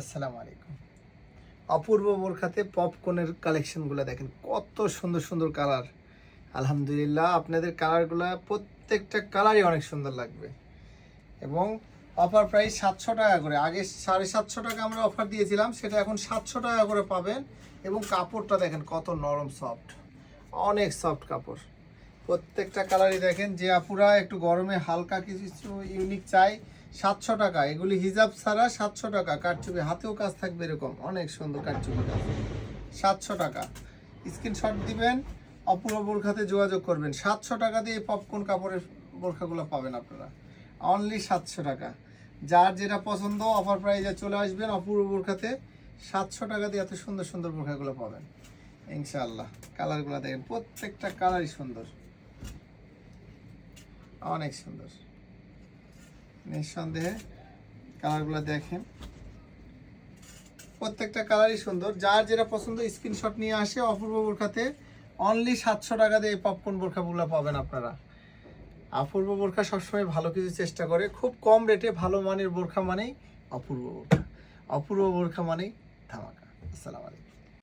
আসসালামু আলাইকুম। অপূর্ব বোরখাতে পপকর্নের কালেকশনগুলো দেখেন, কত সুন্দর সুন্দর কালার। আলহামদুলিল্লাহ, আপনাদের কালারগুলো প্রত্যেকটা কালারই অনেক সুন্দর লাগবে। এবং অফার প্রাইস 700 টাকা করে। আগে 750 টাকা আমরা অফার দিয়েছিলাম, সেটা এখন 700 টাকা করে পাবেন। এবং কাপড়টা দেখেন কত নরম, সফট, অনেক সফট কাপড়। প্রত্যেকটা কালারই দেখেন। যে আপুরা একটু গরমে হালকা কিছু ইউনিক চাই, 700 টাকা। এগুলি হিজাব ছাড়া 700 টাকা। কারচুপি হাতেও কাজ থাকবে, এরকম অনেক সুন্দর কারচুপি কাজ। 700 টাকা। স্ক্রিনশট দিবেন, অপূর্ব বোরখাতে যোগাযোগ করবেন। 700 টাকা দিয়ে পপকর্ন কাপড়ের বোরখাগুলো পাবেন আপনারা, অনলি 700 টাকা। যার যেটা পছন্দ অফার প্রাইজে চলে আসবেন অপূর্ব বোরখাতে। 700 টাকা দিয়ে এত সুন্দর সুন্দর বোরখাগুলো পাবেন ইনশাআল্লাহ। কালারগুলো দেখেন, প্রত্যেকটা কালারই সুন্দর, অনেক সুন্দর। নিঃসন্দেহে কালারগুলো দেখেন, প্রত্যেকটা কালারই সুন্দর। যার যেটা পছন্দ স্ক্রিনশট নিয়ে আসে অপূর্ব বোরখাতে। অনলি 700 টাকা দিয়ে এই পপকর্ন বোরখাগুলো পাবেন আপনারা। অপূর্ব বোরখা সবসময় ভালো কিছু চেষ্টা করে, খুব কম রেটে ভালো মানের বোরখা মানেই অপূর্ব বোরখা। অপূর্ব বোরখা মানেই ধামাকা। আসসালামু আলাইকুম।